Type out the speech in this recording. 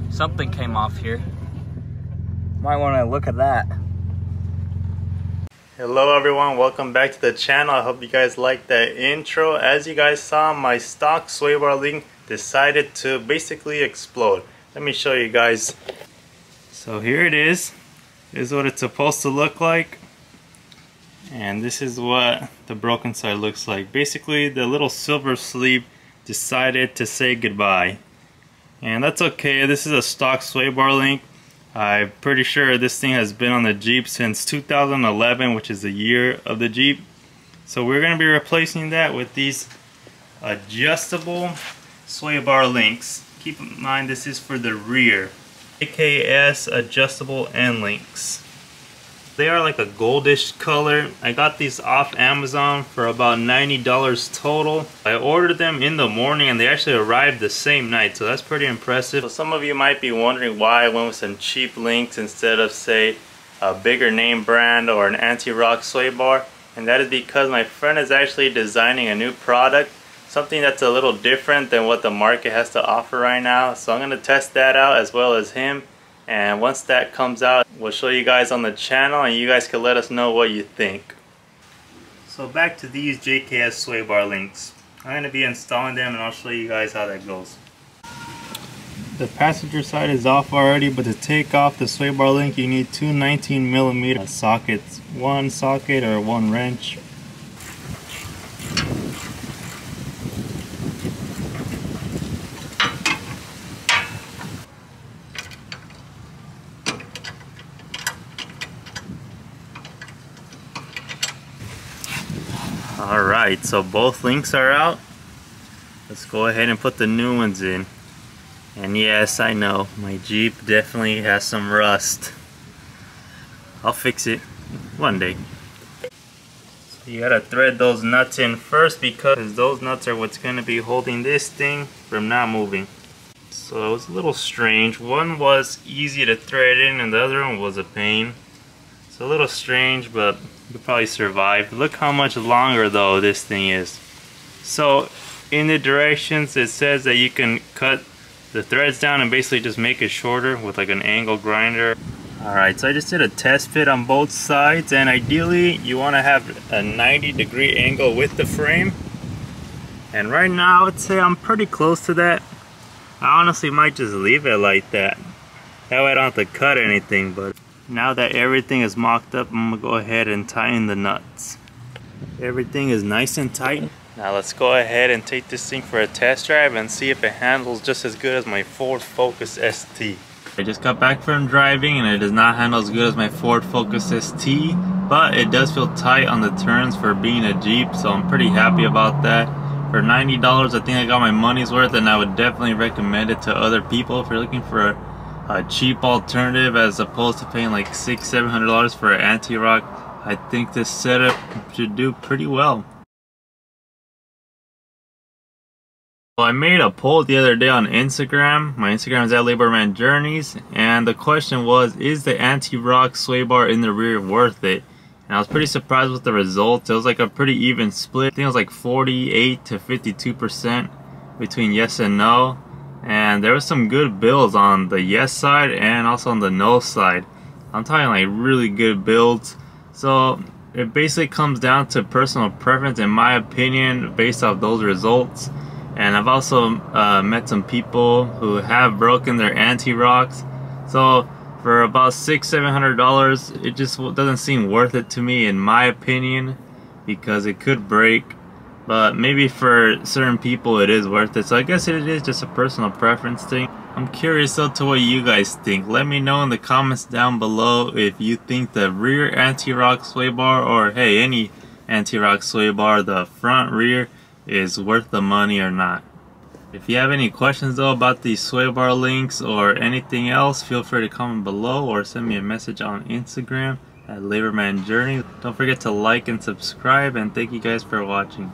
something came off here. Might want to look at that. Hello everyone, welcome back to the channel. I hope you guys liked that intro. As you guys saw, my stock sway bar link decided to basically explode. Let me show you guys. So here it is. This is what it's supposed to look like. And this is what the broken side looks like. Basically, the little silver sleeve decided to say goodbye. And that's okay. This is a stock sway bar link. I'm pretty sure this thing has been on the Jeep since 2011, which is the year of the Jeep. So we're going to be replacing that with these adjustable sway bar links. Keep in mind this is for the rear. JKS adjustable end links. They are like a goldish color. I got these off Amazon for about $90 total. I ordered them in the morning and they actually arrived the same night, so that's pretty impressive. So some of you might be wondering why I went with some cheap links instead of, say, a bigger name brand or an anti-rock sway bar. And that is because my friend is actually designing a new product, something that's a little different than what the market has to offer right now. So I'm going to test that out as well as him. And once that comes out, we'll show you guys on the channel and you guys can let us know what you think. So back to these JKS sway bar links. I'm going to be installing them and I'll show you guys how that goes. The passenger side is off already, but to take off the sway bar link you need two 19mm sockets. One socket or one wrench. Alright, so both links are out. Let's go ahead and put the new ones in. And yes, I know, my Jeep definitely has some rust. I'll fix it one day. So you gotta thread those nuts in first because those nuts are what's gonna be holding this thing from not moving. So it was a little strange. One was easy to thread in and the other one was a pain. It's a little strange, but you'll probably survive. Look how much longer though this thing is. So in the directions it says that you can cut the threads down and basically just make it shorter with like an angle grinder. Alright, so I just did a test fit on both sides, and ideally you want to have a 90-degree angle with the frame. And right now I would say I'm pretty close to that. I honestly might just leave it like that. That way I don't have to cut anything, but now that everything is mocked up, I'm going to go ahead and tighten the nuts. Everything is nice and tight. Now let's go ahead and take this thing for a test drive and see if it handles just as good as my Ford Focus ST. I just got back from driving and it does not handle as good as my Ford Focus ST, but it does feel tight on the turns for being a Jeep, so I'm pretty happy about that. For $90, I think I got my money's worth, and I would definitely recommend it to other people if you're looking for a cheap alternative as opposed to paying like $600–700 for an anti-rock. I think this setup should do pretty well. Well, I made a poll the other day on Instagram. My Instagram is @LabormanJourneys, and the question was, is the anti-rock sway bar in the rear worth it? And I was pretty surprised with the results. It was like a pretty even split. I think it was like 48 to 52% between yes and no. And there was some good builds on the yes side and also on the no side. I'm talking like really good builds. So it basically comes down to personal preference in my opinion based off those results. And I've also met some people who have broken their anti-rocks. So for about $600–700, it just doesn't seem worth it to me in my opinion, because it could break. But maybe for certain people it is worth it. So I guess it is just a personal preference thing. I'm curious though to what you guys think. Let me know in the comments down below if you think the rear anti-rock sway bar, or hey, any anti-rock sway bar, the front rear, is worth the money or not. If you have any questions though about these sway bar links or anything else, feel free to comment below or send me a message on Instagram @LabormanJourneys. Don't forget to like and subscribe, and thank you guys for watching.